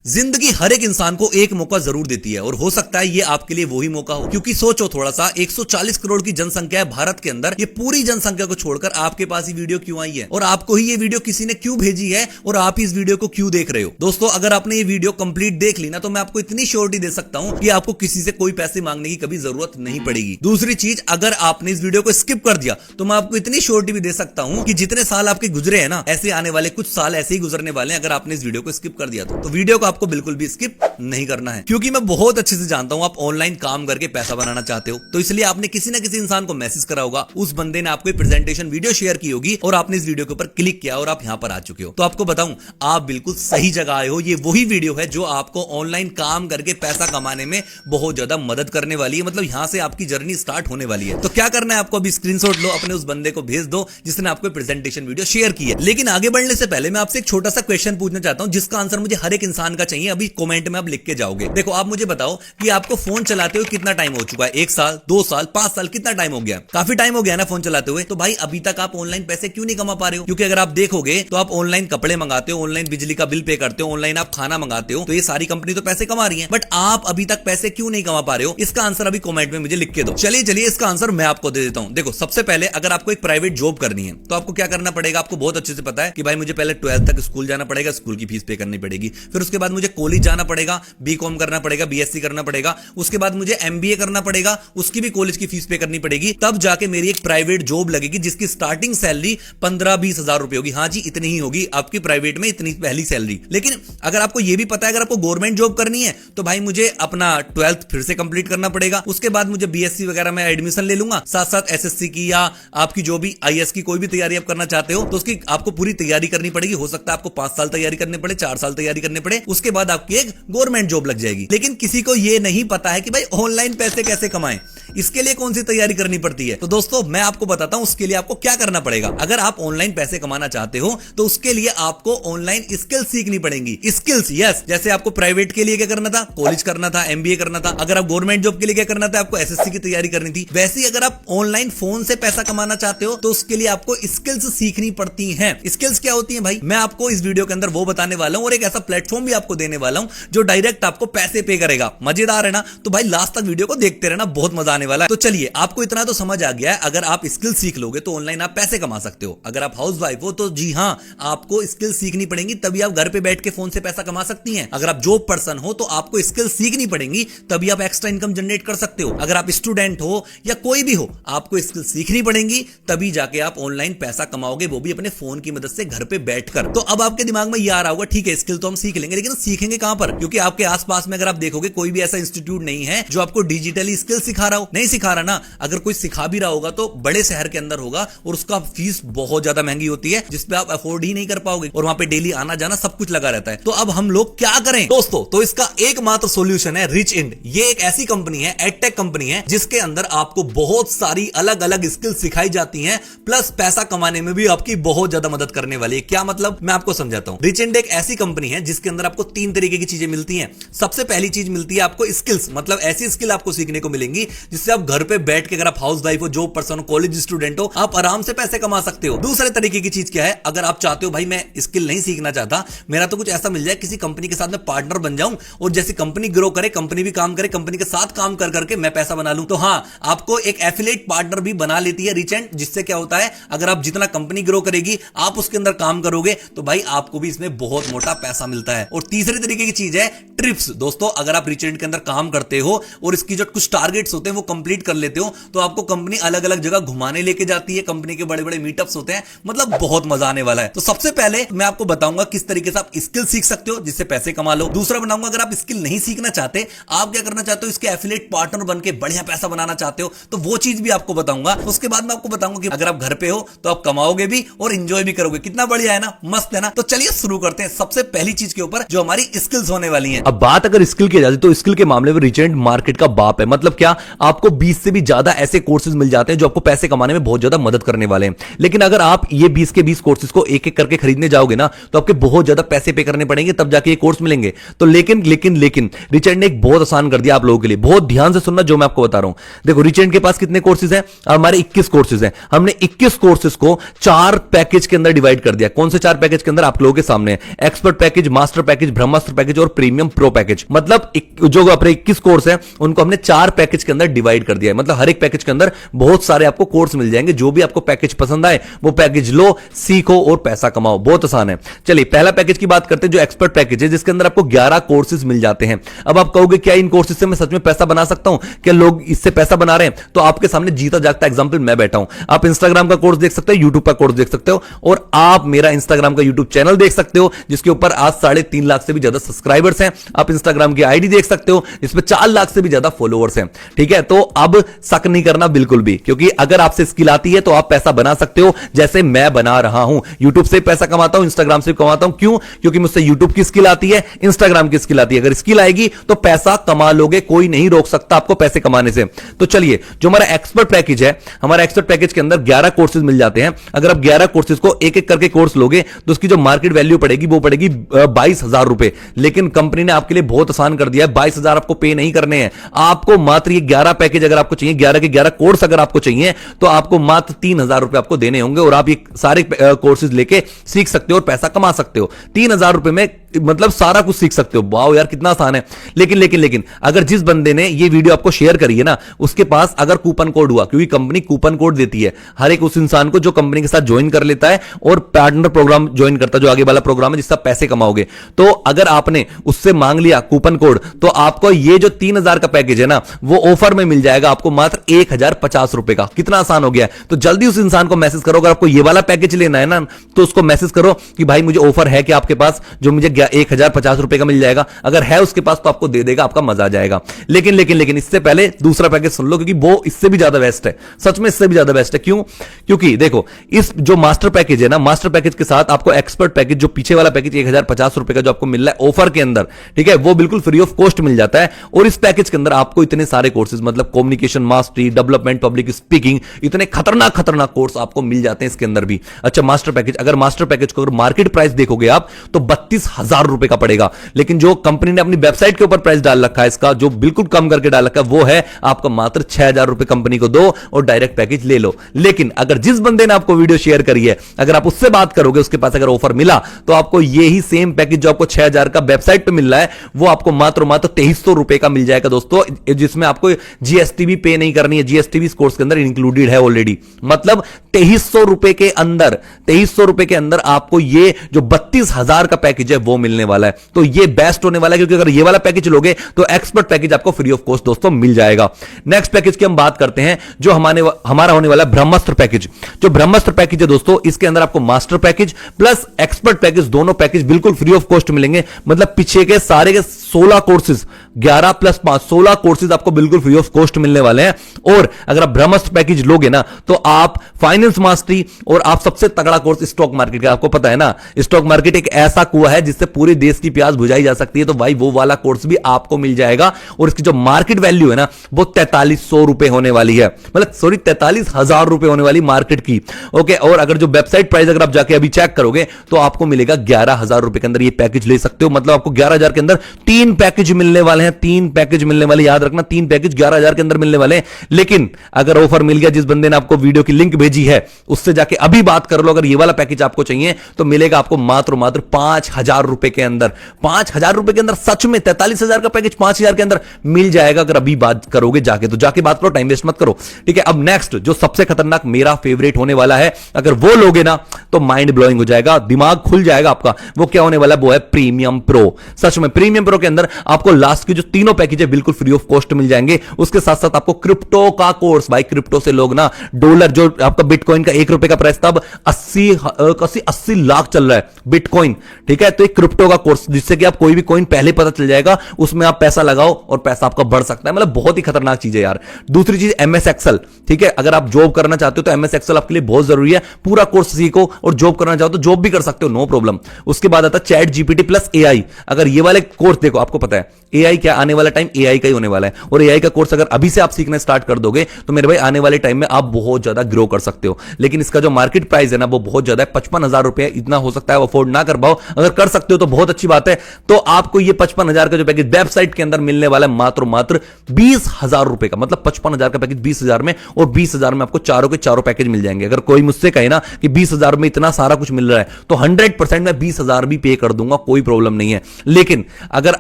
जिंदगी हर एक इंसान को एक मौका जरूर देती है और हो सकता है ये आपके लिए वही मौका हो, क्योंकि सोचो थोड़ा सा 140 करोड़ की जनसंख्या है भारत के अंदर। ये पूरी जनसंख्या को छोड़कर आपके पास ही वीडियो क्यों आई है और आपको ही ये वीडियो किसी ने क्यों भेजी है और आप इस वीडियो को क्यों देख रहे हो। दोस्तों, अगर आपने ये वीडियो कंप्लीट देख ली ना तो मैं आपको इतनी श्योरिटी दे सकता हूं कि आपको किसी से कोई पैसे मांगने की कभी जरूरत नहीं पड़ेगी। दूसरी चीज, अगर आपने इस वीडियो को स्किप कर दिया तो मैं आपको इतनी श्योरिटी भी दे सकता हूं कि जितने साल आपके गुजरे हैं ना, ऐसे आने वाले कुछ साल ऐसे ही गुजरने वाले हैं अगर आपने इस वीडियो को स्किप कर दिया तो वीडियो को आपको बिल्कुल भी स्किप नहीं करना है, क्योंकि मैं बहुत अच्छे से जानता हूं आप ऑनलाइन काम करके पैसा बनाना चाहते हो। तो इसलिए आपने किसी ना किसी इंसान को मैसेज करा होगा, उस बंदे ने आपको प्रेजेंटेशन वीडियो शेयर की होगी और आपने इस वीडियो के ऊपर क्लिक किया और आप यहां पर आ चुके हो। तो आपको बताऊं, आप बिल्कुल सही जगह आए हो। ये वही वीडियो है जो आपको ऑनलाइन काम करके पैसा कमाने में बहुत ज्यादा मदद करने वाली है। मतलब यहां से आपकी जर्नी स्टार्ट होने वाली है। तो क्या करना है आपको, अभी स्क्रीनशॉट लो, अपने उस बंदे को भेज दो जिसने आपको प्रेजेंटेशन वीडियो शेयर की है। लेकिन आगे बढ़ने से पहले मैं आपसे एक छोटा सा क्वेश्चन पूछना चाहता हूं जिसका आंसर मुझे हर एक इंसान का चाहिए। अभी कमेंट में आप लिख के जाओगे। देखो, आप मुझे बताओ कि आपको फोन चलाते हुए कितना टाइम हो चुका है? 1 साल, 2 साल, 5 साल, कितना टाइम हो गया? काफी टाइम हो गया ना फोन चलाते हुए। तो भाई अभी तक आप ऑनलाइन पैसे क्यों नहीं कमा पा रहे हो? क्योंकि अगर आप देखोगे तो आप ऑनलाइन कपड़े मंगाते हो, ऑनलाइन बिजली का बिल पे करते हो, ऑनलाइन आप खाना मंगाते हो, तो ये सारी कंपनी तो पैसे कमा रही है, बट आप अभी तक पैसे क्यों नहीं कमा पा रहे हो? इसका आंसर अभी कमेंट में मुझे लिख के दो। चलिए इसका आंसर मैं आपको दे देता हूं। देखो, सबसे पहले अगर आपको एक प्राइवेट जॉब करनी है तो आपको क्या करना पड़ेगा? आपको बहुत अच्छे से पता है कि भाई मुझे पहले 12th तक स्कूल जाना पड़ेगा, स्कूल की फीस पे करनी पड़ेगी, फिर उसके बाद मुझे कॉलेज जाना पड़ेगा, बीकॉम करना पड़ेगा, बीएससी करना पड़ेगा, उसके बाद मुझे एमबीए करना पड़ेगा, उसकी भी कॉलेज की फीस पे करनी पड़ेगी, तब जाके मेरी एक प्राइवेट जॉब लगेगी जिसकी स्टार्टिंग सैलरी 15-20 हजार रुपए होगी। हाँ जी, इतनी ही होगी आपकी प्राइवेट में, इतनी पहली सैलरी। लेकिन अगर आपको यह भी पता है अगर आपको गवर्नमेंट जॉब करनी है तो भाई मुझे अपना 12th फिर से कंप्लीट करना पड़ेगा, उसके बाद मुझे बीएससी वगैरह में एडमिशन ले लूंगा, साथ साथ एसएससी की या आपकी जो भी आईएएस की कोई भी तैयारी आप करना चाहते हो तो उसकी आपको पूरी तैयारी करनी पड़ेगी। हो सकता है आपको 5 साल तैयारी करने पड़े, 4 साल तैयारी करने पड़े, उसके बाद आपकी एक गवर्नमेंट जॉब लग जाएगी। लेकिन किसी को यह नहीं पता है कि भाई ऑनलाइन पैसे कैसे कमाएं, इसके लिए कौन सी तैयारी करनी पड़ती है। तो दोस्तों, मैं आपको बताता हूं उसके लिए आपको क्या करना पड़ेगा। अगर आप ऑनलाइन पैसे कमाना चाहते हो तो उसके लिए आपको ऑनलाइन स्किल्स सीखनी पड़ेंगी। स्किल्स, यस, जैसे आपको प्राइवेट के लिए क्या करना था? कॉलेज करना था, एमबीए करना था। अगर आप गवर्नमेंट जॉब के लिए क्या करना था? आपको एसएससी की तैयारी करनी थी। वैसे ही अगर आप ऑनलाइन फोन से पैसा कमाना चाहते हो तो उसके लिए आपको स्किल्स सीखनी पड़ती हैं। स्किल्स क्या होती हैं भाई? मैं आपको इस वीडियो के अंदर वो बताने वाला हूं और एक ऐसा प्लेटफॉर्म भी आपको देने वाला हूं जो डायरेक्ट आपको पैसे पे करेगा। मजेदार है ना? तो भाई लास्ट तक वीडियो को देखते रहना, बहुत मजा आने वाला है। तो चलिए, आपको इतना तो समझ आ गया है, अगर आप स्किल सीख लोगे तो ऑनलाइन आप पैसे कमा सकते हो। अगर आप हाउसवाइफ हो तो जी हां, आपको स्किल सीखनी पड़ेगी, तभी आप घर पे बैठ के फोन से पैसा कमा सकती हैं। अगर आप जॉब पर्सन हो तो आपको स्किल सीखनी पड़ेगी, तभी आप एक्स्ट्रा इनकम जनरेट कर सकते हो। अगर आप स्टूडेंट हो या कोई भी हो, आपको स्किल सीखनी पड़ेगी, तभी जाके आप ऑनलाइन पैसा कमाओगे, वो भी अपने फोन की मदद से घर पे बैठकर। तो अब आपके दिमाग में ये आ रहा होगा, ठीक है स्किल तो हम सीख लेंगे, लेकिन सीखेंगे कहां पर? क्योंकि आपके आसपास में अगर आप देखोगे कोई भी ऐसा इंस्टीट्यूट नहीं है जो आपको डिजिटली स्किल सिखा रहा हो। नहीं सिखा रहा ना। अगर कोई सिखा भी रहा होगा तो बड़े शहर के अंदर होगा और उसका फीस बहुत ज्यादा महंगी होती है, जिसपे आप अफोर्ड ही नहीं कर पाओगे, और वहां पे डेली आना जाना सब कुछ लगा रहता है। तो अब हम लोग क्या करें दोस्तों? तो इसका एकमात्र सॉल्यूशन है रिचइंड। ये एक ऐसी कंपनी है, एडटेक कंपनी है, जिसके अंदर आपको बहुत सारी अलग अलग स्किल सिखाई जाती हैं, प्लस पैसा कमाने में भी आपकी बहुत ज्यादा मदद करने वाली है। क्या मतलब? मैं आपको समझाता हूं। रिचइंड एक ऐसी कंपनी है जिसके अंदर आपको 3 तरीके की चीजें मिलती हैं। सबसे पहली चीज मिलती है आपको स्किल्स, मतलब ऐसी स्किल आपको सीखने को मिलेंगी जिससे आप घर पे बैठ के, अगर आप हाउसवाइफ हो, जॉब पर्सन हो, कॉलेज स्टूडेंट हो, आप आराम से पैसे कमा सकते हो। दूसरे तरीके की चीज क्या है? अगर आप चाहते हो भाई मैं स्किल नहीं सीखना चाहता, मेरा तो कुछ ऐसा मिल जाए, किसी कंपनी के साथ मैं पार्टनर बन जाऊं और जैसे कंपनी ग्रो करे, कंपनी भी काम करे, कंपनी के साथ काम कर करके मैं पैसा बना लूं, तो हां, आपको एक एफिलिएट पार्टनर भी बना लेती है रिचइंड। जिससे क्या होता है, अगर आप जितना कंपनी ग्रो करेगी, आप उसके अंदर काम करोगे, तो भाई आपको भी इसमें बहुत मोटा पैसा मिलता है। और तीसरे तरीके की चीज है ट्रिप्स। दोस्तों, अगर आप रिचइंड के अंदर काम करते हो और इसकी जो कुछ टारगेट्स होते हैं वो कंप्लीट कर लेते हो, तो आपको कंपनी अलग अलग जगह घुमाने लेके जाती है, कंपनी के बड़े बड़े मीटअप्स होते हैं, मतलब बहुत मजा आने वाला है। तो सबसे पहले मैं आपको बताऊंगा किस तरीके से आप स्किल सीख सकते हो जिससे पैसे कमा लो। दूसरा बनाऊंगा, अगर आप स्किल नहीं सीखना चाहते, आप क्या करना चाहते हो, इसके एफिलिएट पार्टनर बन के बढ़िया पैसा बनाना चाहते हो, तो वो चीज भी आपको बताऊंगा। उसके बाद मैं आपको बताऊंगा कि अगर आप घर पे हो तो आप कमाओगे भी और एंजॉय भी करोगे। कितना बढ़िया है ना, मस्त है ना। तो चलिए शुरू करते हैं सबसे पहली चीज के ऊपर जो हमारी स्किल्स होने वाली हैं। अब बात अगर स्किल की जाती तो स्किल के मामले में रिचइंड मार्केट का बाप है। मतलब क्या? आप आपको 20 से भी ज्यादा ऐसे कोर्सेज मिल जाते हैं जो आपको पैसे कमाने में बहुत ज्यादा मदद करने वाले हैं। लेकिन अगर आप ये 20 के 20 कोर्सेज को एक एक करके खरीदने जाओगे ना, तो आपके बहुत ज्यादा पैसे पे करने पड़ेंगे, तब जाके ये कोर्स मिलेंगे। तो लेकिन लेकिन लेकिन रिचर्ड ने एक बहुत आसान कर दिया आप लोगों के लिए। बहुत ध्यान से सुनना जो मैं आपको बता रहा हूं। देखो, रिचर्ड के पास कितने कोर्सेज हैं? हमारे 21 कोर्सेज हैं। हमने 21 कोर्सेज को 4 पैकेज के अंदर डिवाइड कर दिया। कौन से 4 पैकेज के अंदर? आप लोगों के सामने है। एक्सपर्ट पैकेज, मास्टर पैकेज, ब्रह्मास्त्र पैकेज और प्रीमियम प्रो पैकेज। मतलब जो अपने 21 कोर्स है उनको हमने 4 पैकेज के अंदर डिवाइड कर दिया है। मतलब हर एक पैकेज के अंदर बहुत सारे आपको कोर्स मिल जाएंगे। जो भी आपको पैकेज पसंद आए वो पैकेज लो, सीखो और पैसा कमाओ। बहुत आसान है। चलिए पहला पैकेज की बात करते हैं, जो एक्सपर्ट पैकेज है, जिसके अंदर आपको 11 कोर्सेज मिल जाते हैं। अब आप कहोगे क्या इन कोर्सेज से मैं सच में पैसा बना सकता हूं? क्या लोग इससे पैसा बना रहे हैं? तो आपके सामने जीता जागता एग्जांपल मैं बैठा हूं। आप इंस्टाग्राम का कोर्स देख सकते हो, यूट्यूब का कोर्स देख सकते हो, और आप मेरा इंस्टाग्राम का यूट्यूब चैनल देख सकते हो जिसके ऊपर आज 3.5 लाख से भी ज्यादा सब्सक्राइबर्स हैं। आप इंस्टाग्राम की आईडी देख सकते हो जिसमें 4 लाख से भी ज्यादा फॉलोअर्स हैं। ठीक है, तो अब शक नहीं करना बिल्कुल भी, क्योंकि अगर आपसे स्किल आती है तो आप पैसा बना सकते हो, जैसे मैं बना रहा हूं। यूट्यूब से पैसा कमाता हूं, इंस्टाग्राम से कमाता हूं। क्यों? क्योंकि मुझसे यूट्यूब की स्किल आती है, इंस्टाग्राम की स्किल आती है। अगर स्किल आएगी तो पैसा कमा लोगे, कोई नहीं रोक सकता आपको पैसे कमाने से। तो चलिए, जो हमारा एक्सपर्ट पैकेज है, हमारा एक्सपर्ट पैकेज के अंदर 11 कोर्सेज मिल जाते हैं। अगर आप 11 कोर्सेज को एक एक करके कोर्स लोगे तो उसकी जो मार्केट वैल्यू पड़ेगी वो पड़ेगी 22,000 रुपए। लेकिन कंपनी ने आपके लिए बहुत आसान कर दिया है। 22,000 आपको पे नहीं करने हैं। आपको मात्र ये 11 पैकेज अगर आपको चाहिए, 11 के 11 कोर्स अगर आपको चाहिए, तो आपको मात्र 3,000 रुपए आपको देने होंगे और आप ये सारे कोर्सेज लेके सीख सकते हो और पैसा कमा सकते हो। 3,000 रुपए में मतलब सारा कुछ सीख सकते हो। वाओ यार, कितना आसान है। लेकिन लेकिन लेकिन अगर जिस बंदे ने ये वीडियो आपको शेयर करी है ना, उसके पास अगर कूपन कोड हुआ, क्योंकि कंपनी कूपन कोड देती है हर एक उस इंसान को जो कंपनी के साथ ज्वाइन कर लेता है और पार्टनर प्रोग्राम ज्वाइन करता है, जो आगे वाला प्रोग्राम है जिससे आप पैसे कमाओगे। तो अगर आपने उससे मांग लिया कूपन कोड, तो आपको ये जो 3,000 का पैकेज है ना, वो ऑफर में मिल जाएगा आपको मात्र 1,050 रुपए का। कितना आसान हो गया। तो जल्दी उस इंसान को मैसेज करो, अगर आपको ये वाला पैकेज लेना है ना, तो उसको मैसेज करो कि भाई मुझे ऑफर है कि आपके पास जो मुझे 1,050 रुपए का मिल जाएगा। अगर है उसके पास तो आपको दे देगा, आपका मजा आ जाएगा। लेकिन लेकिन लेकिन इससे पहले दूसरा पैकेज सुन लो, क्योंकि वो इससे भी ज्यादा बेस्ट है। सच में इससे भी ज्यादा बेस्ट है। क्यों? क्योंकि देखो, इस जो मास्टर पैकेज है ना, मास्टर पैकेज के साथ आपको एक्सपर्ट पैकेज, जो पीछे वाला पैकेज 1,050 रुपए का जो आपको मिल रहा है ऑफर के अंदर, ठीक है, वो बिल्कुल फ्री ऑफ कॉस्ट मिल जाता है। और इस पैकेज के अंदर आपको इतने सारे कोर्सेज, मतलब communication mastery, development, public speaking, इतने खतरनाक खतरनाक कोर्स आपको मिल जाते हैं इसके अंदर भी। अच्छा, मास्टर पैकेज, अगर मास्टर पैकेज को अगर मार्केट प्राइस देखोगे आप तो 32,000 रुपए का पड़ेगा। लेकिन जो कंपनी ने अपनी वेबसाइट के ऊपर प्राइस डाल रखा है इसका, जो बिल्कुल कम करके डाल रखा है, वो है आपका मात्र 6,000 रुपए कंपनी को दो और डायरेक्ट पैकेज ले लो। लेकिन अगर जिस बंदे ने आपको वीडियो शेयर करी है, अगर आप उससे बात करोगे, उसके पास अगर ऑफर मिला, तो आपको यही सेम पैकेज जो आपको 6,000 का वेबसाइट पे मिल रहा है, वो आपको मात्र 2300 रुपए का मिल जाएगा दोस्तों, जिसमें आपको जीएसटी भी पे नहीं करनी है। जीएसटी भी इस कोर्स के अंदर इंक्लूडेड है ऑलरेडी। मतलब 2300 रुपए के अंदर, 2300 रुपए के अंदर आपको ये जो 32,000 का पैकेज है वो मिलने वाला है। तो ये बेस्ट होने वाला है, क्योंकि अगर ये वाला पैकेज लोगे तो एक्सपर्ट पैकेज आपको फ्री ऑफ कॉस्ट दोस्तों मिल जाएगा। नेक्स्ट पैकेज की हम बात करते हैं, जो हमारा होने वाला ब्रह्मास्त्र पैकेज। जो ब्रह्मास्त्र पैकेज है दोस्तों, इसके अंदर आपको master package plus expert package, दोनों पैकेज बिल्कुल फ्री ऑफ कॉस्ट मिलेंगे। मतलब पीछे के सारे के 16 कोर्सेज, 11 प्लस 5, 16 कोर्सेज आपको बिल्कुल फ्री ऑफ कॉस्ट मिलने वाले हैं। और अगर आप ब्रह्मास्त्र पैकेज लोगे ना, तो आप फाइनेंस मास्टरी और आप सबसे तगड़ा कोर्स स्टॉक मार्केट का, आपको पता है ना, स्टॉक मार्केट एक ऐसा कुआं है जिससे पूरे देश की प्यास बुझाई जा सकती है। तो भाई वो वाला कोर्स भी आपको मिल जाएगा। और इसकी जो मार्केट वैल्यू है ना, वो 4300 रुपए होने वाली है। मतलब सॉरी, 43,000 रुपए होने वाली मार्केट की। ओके, और अगर जो वेबसाइट प्राइस अगर आप जाके अभी चेक करोगे तो आपको मिलेगा 11,000 रुपए के अंदर ये पैकेज ले सकते हो। मतलब आपको 11,000 के अंदर 3 पैकेज मिलने वाले हैं। 3 पैकेज मिलने वाले, याद रखना, 3 पैकेज 11,000 के अंदर मिलने वाले हैं। लेकिन अगर ऑफर मिल गया, जिस बंदे ने आपको वीडियो की लिंक भेजी है उससे जाके अभी बात कर लो, अगर ये वाला पैकेज आपको चाहिए तो मिलेगा आपको मात्र 5,000 रुपए के अंदर। 5,000 रुपए के अंदर सच में 43,000 का पैकेज 5,000 के अंदर मिल जाएगा। अगर अभी बात करोगे जाके, तो जाके बात करो, टाइम वेस्ट मत करो। ठीक है, अब नेक्स्ट जो सबसे खतरनाक मेरा फेवरेट होने वाला है, अगर वो लोगे ना तो माइंड ब्लोइंग हो जाएगा, दिमाग खुल जाएगा आपका। वो क्या होने वाला है? वो है प्रीमियम प्रो। सच में प्रीमियम प्रो के अंदर आपको लास्ट के जो तीनों पैकेज है बिल्कुल फ्री ऑफ कॉस्ट मिल जाएंगे। उसके साथ साथ आपको क्रिप्टो का कोर्स, भाई क्रिप्टो से लोग ना, डॉलर जो आपका बिटकॉइन का 1 रुपए का प्राइस तब 80 लाख चल रहा है बिटकॉइन। ठीक है, तो एक क्रिप्टो का कोर्स, जिससे कि आप कोई भी कॉइन पहले पता चल जाएगा, उसमें आप पैसा लगाओ और पैसा आपका बढ़ सकता है। मतलब बहुत ही खतरनाक चीज है यार। दूसरी चीज एमएस एक्सेल। ठीक है, अगर आप जॉब करना चाहते हो तो एमएस एक्सेल आपके लिए बहुत जरूरी है। पूरा कोर्स सीखो और जॉब करना चाहो तो जॉब भी कर सकते हो, नो प्रॉब्लम। उसके बाद आता है चैट जीपीटी प्लस एआई। अगर ये वाले कोर्स देखो, आपको पता है एआई क्या आने वाला टाइम एआई का ही होने वाला है, और एआई का कोर्स अगर अभी से आप सीखना स्टार्ट कर दोगे तो मेरे भाई आने वाले टाइम में आप बहुत ज्यादा ग्रो कर सकते हो। लेकिन इसका जो मार्केट प्राइस है ना वो बहुत ज्यादा है, 55,000 रुपए, इतना हो सकता है अफोर्ड ना कर पाओ, अगर कर सकते हो तो बहुत अच्छी बात है। तो आपको ये 55,000 का जो पैकेज वेबसाइट के अंदर मिलने वाला है मात्र 20,000 रुपए का, मतलब 55,000 का पैकेज 20,000 में, और 20,000 में आपको चारों के चारों पैकेज मिल जाएंगे। अगर कोई मुझसे कहे ना कि 20,000 में इतना सारा कुछ मिल रहा है तो 100% मैं 20,000 भी पे कर दूंगा, कोई प्रॉब्लम नहीं है। लेकिन अगर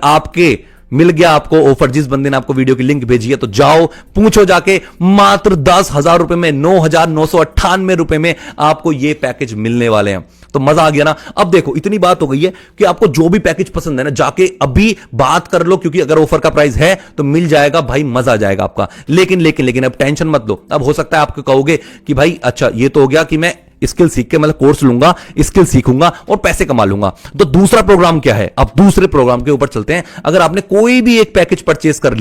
आपके मिल गया आपको ऑफर, जिस बंदे ने आपको वीडियो की लिंक भेजी है, तो जाओ पूछो जाके, मात्र 10,000 रुपए में, 9,998 रुपए में आपको ये पैकेज मिलने वाले हैं। तो मजा आ गया ना। अब देखो इतनी बात हो गई है कि आपको जो भी पैकेज पसंद है ना जाके अभी बात कर लो, क्योंकि अगर ऑफर का प्राइस है तो मिल जाएगा भाई, मजा आ जाएगा आपका। लेकिन अब टेंशन मत लो। अब हो सकता है आपको कहोगे कि भाई अच्छा ये तो हो गया कि मैं स्किल सीख के, मतलब कोर्स लूंगा, स्किल सीखूंगा और पैसे कमा लूंगा, तो दूसरा प्रोग्राम क्या है? अब दूसरे प्रोग्राम के ऊपर चलते हैं। अगर आपने कोई भी एक पैकेज परचेज कर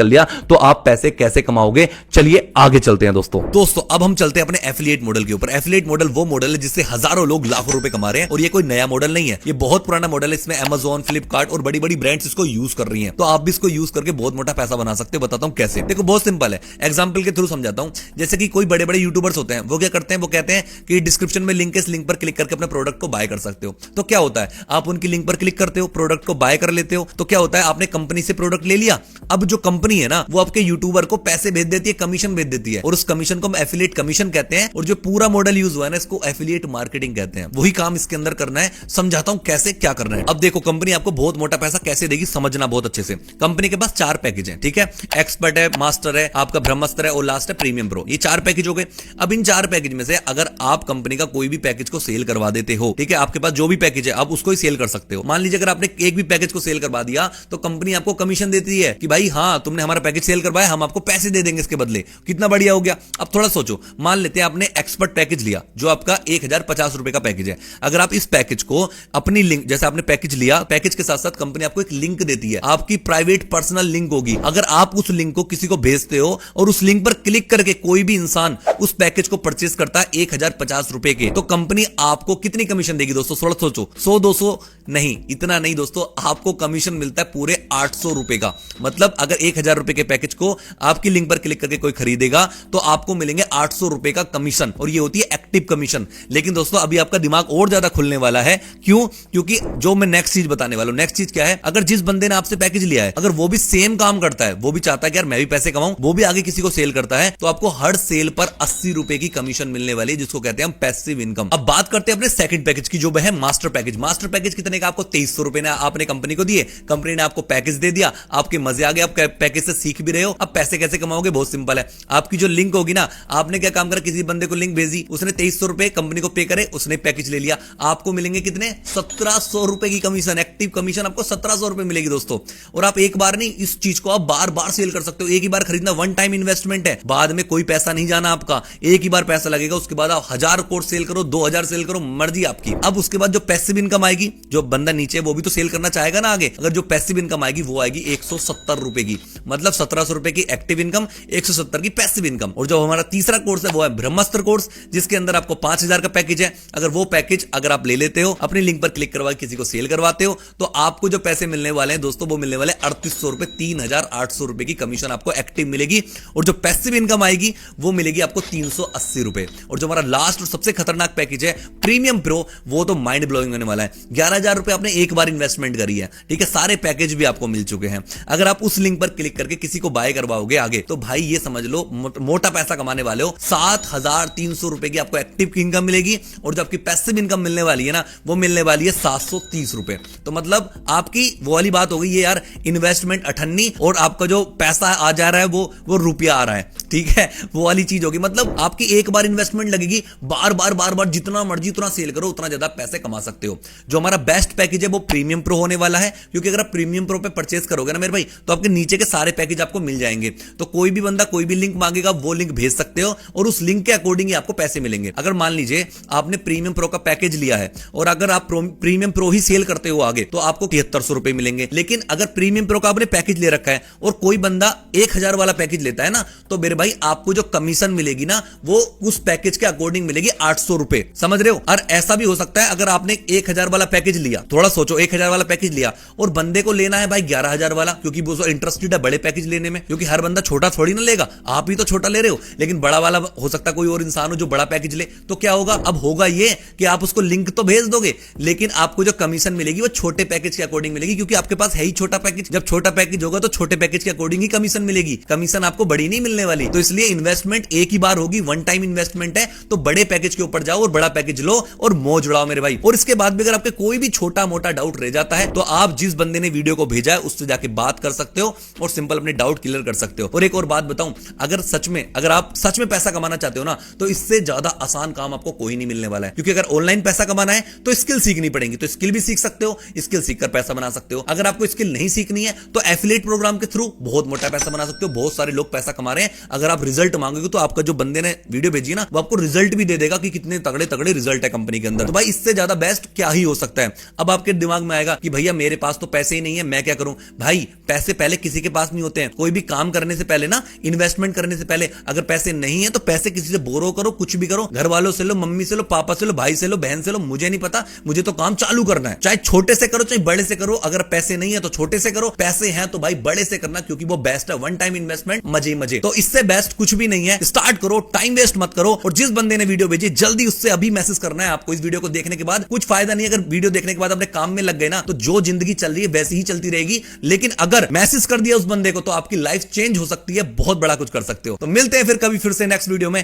लिया, तो आप पैसे कैसे कमाओगे, चलिए आगे चलते हैं दोस्तों अब हम चलते हैं अपने एफिलिएट मॉडल के ऊपर। एफिलिएट मॉडल वो मॉडल है जिससे हजारों लोग लाखों रुपए कमा रहे हैं, और ये कोई नया मॉडल नहीं है, ये बहुत पुराना मॉडल है। इसमें Amazon, फ्लिपकार्ट और बड़ी बड़ी ब्रांड्स इसको यूज कर रही हैं, तो आप भी इसको यूज करके बहुत मोटा पैसा बना सकते हो। बताता हूं कैसे। देखो बहुत सिंपल है, एग्जांपल के थ्रू समझाता हूं। जैसे कि कोई बड़े बड़े यूट्यूबर्स होते हैं, वो क्या करते हैं, वो कहते हैं कि डिस्क्रिप्शन में लिंक है, इस लिंक पर क्लिक करके अपने प्रोडक्ट को बाय कर सकते हो। तो क्या होता है, आप उनकी लिंक पर क्लिक करते हो, प्रोडक्ट को बाय कर लेते हो, तो क्या होता है, आपने कंपनी से प्रोडक्ट ले लिया। अब जो कंपनी है ना वो आपके यूट्यूबर को पैसे भेज देती है, कमीशन भेज देती है, और उस कमीशन को हम एफिलिएट कमीशन कहते हैं। और जो पूरा मॉडल यूज हुआ है ना, इसको एफिलिएट मार्केटिंग कहते हैं। वही काम इसके अंदर करना है। समझाता हूं कैसे क्या करना है। अब देखो कंपनी आपको बहुत मोटा पैसा कैसे देगी, समझना बहुत अच्छे से। कंपनी के पास 4 पैकेज है, ठीक है, एक्सपर्ट है, मास्टर है, आपका ब्रह्मास्त्र है, और लास्ट है प्रीमियम प्रो। ये 4 पैकेज हो गए। अब इन 4 पैकेज में से अगर आप कंपनी का कोई भी पैकेज को सेल करवा देते हो, ठीक है, आपके पास जो भी पैकेज है आप उसको ही सेल कर सकते हो। मान लीजिए अगर आपने एक भी पैकेज को सेल करवा दिया तो कंपनी आपको कमीशन देती है कि भाई हाँ तुमने हमारा पैकेज सेल करवाया, हम आपको पैसे दे देंगे इसके बदले। कितना बढ़िया हो गया। अब थोड़ा सोचो, मान लेते हैं आपने एक्सपर्ट पैकेज लिया जो आपका 1,050 रुपए का पैकेज है। अगर आप इस पैकेज को अपनी लिंक, जैसे आपने पैकेज लिया, पैकेज के साथ साथ कंपनी आपको एक लिंक देती है, आपकी प्राइवेट पर्सनल लिंक होगी। अगर आप उस लिंक को किसी को भेजते हो और उस लिंक पर क्लिक करके कोई भी इंसान उस पैकेज को परचेज करता है 1,050 रुपए के, तो कंपनी आपको कितनी कमीशन देगी दोस्तों? थोड़ा सोचो, 100-200 नहीं, इतना नहीं दोस्तों, आपको कमीशन मिलता है पूरे 800 रुपए का। मतलब अगर 1,000 रुपए के पैकेज को आपकी लिंक पर क्लिक करके कोई खरीदेगा तो आपको मिलेंगे 800 रुपए का कमीशन, और ये होती है एक्टिव कमीशन। लेकिन दोस्तों अभी आपका दिमाग और ज्यादा खुलने वाला है। क्यों? क्योंकि जो मैं नेक्स्ट चीज बताने वाला हूं, नेक्स्ट चीज क्या है, अगर जिस बंदे ने आपसे पैकेज लिया है, अगर वो भी सेम काम करता है, वो भी चाहता है कि यार मैं भी पैसे कमाऊं, वो भी आगे किसी को सेल करता है, तो आपको हर सेल पर 80 रुपए की कमीशन मिलने वाली है, जिसको कहते हैं हम पैसिव इनकम। अब बात करते हैं अपने सेकंड पैकेज की, जो है मास्टर पैकेज। मास्टर पैकेज कितने का? आपको 2300 रुपए आपने कंपनी को दिए, कंपनी ने आपको पैकेज दे दिया, आपके मजे आ गए, आप पैकेज से सीख भी रहे हो। अब पैसे कैसे कमाओगे? बहुत सिंपल है, आपकी जो लिंक होगी ना, आपने क्या काम करा, किसी बंदे को लिंक भेजी, उसने 2300 रुपए कंपनी को पे करे, उसने पैकेज ले लिया, आपको मिलेंगे कितने? 1700 रुपए की कमीशन, एक्टिव कमीशन आपको 1700 रुपए मिलेगी दोस्तों। और आप एक बार नहीं, इस चीज को आप बार बार सेल कर सकते हो। एक ही बार खरीदना, वन टाइम इन्वेस्टमेंट है, बाद में कोई पैसा नहीं जाना आपका, एक ही बार पैसा लगेगा। उसके बाद आप 1000 कोर्स सेल करो, 2000 सेल करो, मर्जी आपकी। अब उसके बाद जो पैसिव इनकम आएगी, जो बंदा नीचे वो भी तो सेल करना चाहेगा ना आगे, अगर जो पैसिव इनकम आएगी वो आएगी 170 रुपए की, मतलब 1700 रुपए की एक्टिव इनकम, 170 की पैसिव इनकम। और जो हमारा तीसरा कोर्स है वो है ब्रह्मास्त्र कोर्स, जिसके अंदर आपको 5000 का पैकेज है। अगर वो पैकेज अगर आप ले लेते हो, अपनी लिंक पर क्लिक करवा किसी को सेल करवाते हो, तो आपको जो पैसे मिलने वाले हैं दोस्तों, वो मिलने वाले 3800 रुपए, 3800 रुपए की कमीशन आपको एक्टिव मिलेगी। और जो पैसिव इनकम आएगी वो मिलेगी आपको 380 रुपए। और जो हमारा लास्ट और सबसे खतरनाक पैकेज है प्रीमियम प्रो, वो तो माइंड ब्लोइंग होने वाला है। 11,000 रुपए आपने एक बार इन्वेस्टमेंट करी है, ठीक है, सारे पैकेज भी आपको मिल चुके हैं। अगर आप उस लिंक पर क्लिक करके किसी को बाय करवाओगे आगे, तो भाई ये समझ लो मोटा पैसा कमाने वाले हो। 7,300 रुपए की आपको एक्टिव इनकम मिलेगी, और जो आपकी पैसिव इनकम मिलने वाली है ना, वो मिलने वाली है 730 रुपए। तो मतलब आपकी वो वाली बात हो गई है यार, इन्वेस्टमेंट 98 और आपका जो पैसा आ जा रहा है वो रुपया आ रहा है, ठीक है, वो वाली चीज होगी। मतलब आपकी एक बार इन्वेस्टमेंट लगेगी, बार बार जितना मर्जी उतना सेल करो, उतना ज्यादा पैसे कमा सकते हो। जो हमारा बेस्ट पैकेज है वो प्रीमियम प्रो होने वाला है, क्योंकि अगर आप प्रीमियम प्रो पे परचेस करोगे ना मेरे भाई, तो आपके नीचे के सारे पैकेज आपको मिल जाएंगे। तो कोई भी बंदा कोई भी लिंक मांगेगा, वो लिंक भेज सकते हो, और उस लिंक के अकॉर्डिंग ही आपको पैसे मिलेंगे। अगर मान लीजिए आपने प्रीमियम प्रो का पैकेज लिया है, और अगर आप प्रीमियम प्रो ही सेल करते हो आगे, तो आपको 7300 रुपए मिलेंगे। लेकिन अगर प्रीमियम प्रो का आपने पैकेज ले रखा है और कोई बंदा 1000 वाला पैकेज लेता है ना, तो मेरे भाई आपको जो कमीशन मिलेगी ना वो उस पैकेज के अकॉर्डिंग मिलेगी 800 रुपए, समझ रहे हो। और ऐसा भी हो सकता है अगर आपने 1000 वाला पैकेज लिया, थोड़ा सोचो 1000 वाला पैकेज लिया और बंदे को लेना है भाई 11000 वाला, क्योंकि वो इंटरेस्टेड है बड़े पैकेज लेने में, क्योंकि हर बंदा छोटा थोड़ी ना लेगा, आप ही तो छोटा ले रहे हो, लेकिन बड़ा वाला हो सकता है कोई और इंसान हो जो बड़ा पैकेज ले। तो क्या होगा, अब होगा ये कि आप उसको लिंक तो भेज दोगे लेकिन आपको जो कमीशन मिलेगी वो छोटे पैकेज के अकॉर्डिंग मिलेगी, क्योंकि आपके पास है ही छोटा पैकेज। जब छोटा पैकेज होगा तो छोटे पैकेज के अकॉर्डिंग ही कमीशन मिलेगी, कमीशन आपको बड़ी नहीं मिलने वाली। तो इसलिए इन्वेस्टमेंट एक ही बार होगी, वन टाइम इन्वेस्टमेंट है, तो बड़े पैकेज के ऊपर जाओ और बड़ा पैकेज लो और मौज उड़ाओ मेरे भाई। और इसके बाद भी अगर आपके कोई भी छोटा मोटा डाउट रह जाता है तो आप जिस बंदे ने वीडियो को भेजा है उससे जाके बात कर सकते हो और सिंपल अपने डाउट क्लियर कर सकते हो। और एक और बात बताऊं, अगर आप सच में पैसा कमाना चाहते हो ना तो इससे ज्यादा आसान काम आपको कोई नहीं मिलने वाला है, क्योंकि अगर ऑनलाइन पैसा कमाना है तो स्किल सीखनी पड़ेगी, तो स्किल भी सीख सकते हो, स्किल सीखकर पैसा बना सकते हो। अगर आपको स्किल नहीं सीखनी है तो एफिलिएट प्रोग्राम के थ्रू बहुत मोटा पैसा बना सकते हो, बहुत सारे लोग पैसा कमा रहे हैं। अगर आप रिजल्ट मांगोगे तो आपका जो बंदे ने वीडियो भेजी ना वो आपको रिजल्ट भी दे देगा कि कितने तगड़े तगड़े रिजल्ट है कंपनी के अंदर। तो भाई इससे ज्यादा बेस्ट क्या ही हो सकता है। अब आपके दिमाग में आएगा कि भैया मेरे पास तो पैसे ही नहीं है, मैं क्या करूं। भाई पैसे पहले किसी के पास नहीं होते हैं, कोई भी काम करने से पहले ना, इन्वेस्टमेंट करने से पहले अगर पैसे नहीं है तो पैसे किसी से बोरो करो, कुछ भी करो, घर वालों से लो, मम्मी से लो, पापा से लो, भाई से लो, बहन से लो, मुझे नहीं पता, मुझे तो काम चालू करना है। चाहे छोटे से करो चाहे बड़े से करो, अगर पैसे नहीं है तो छोटे से करो, पैसे हैं तो भाई बड़े से करना, क्योंकि वो बेस्ट है, वन टाइम इन्वेस्टमेंट, मजे मजे। तो इससे बेस्ट कुछ भी नहीं है, स्टार्ट करो, टाइम वेस्ट मत करो। और जिस बंदे ने वीडियो भेजी जल्दी उससे अभी मैसेज करना है आपको। इस वीडियो को देखने के बाद कुछ फायदा नहीं, अगर वीडियो देखने के बाद अपने काम में लग गए ना तो जो जिंदगी चल रही है वैसी ही चलती रहेगी, लेकिन अगर मैसेज कर दिया उस बंदे को तो आपकी लाइफ चेंज हो सकती है, बहुत बड़ा कुछ कर सकते हो। तो मिलते हैं फिर कभी फिर से नेक्स्ट वीडियो में।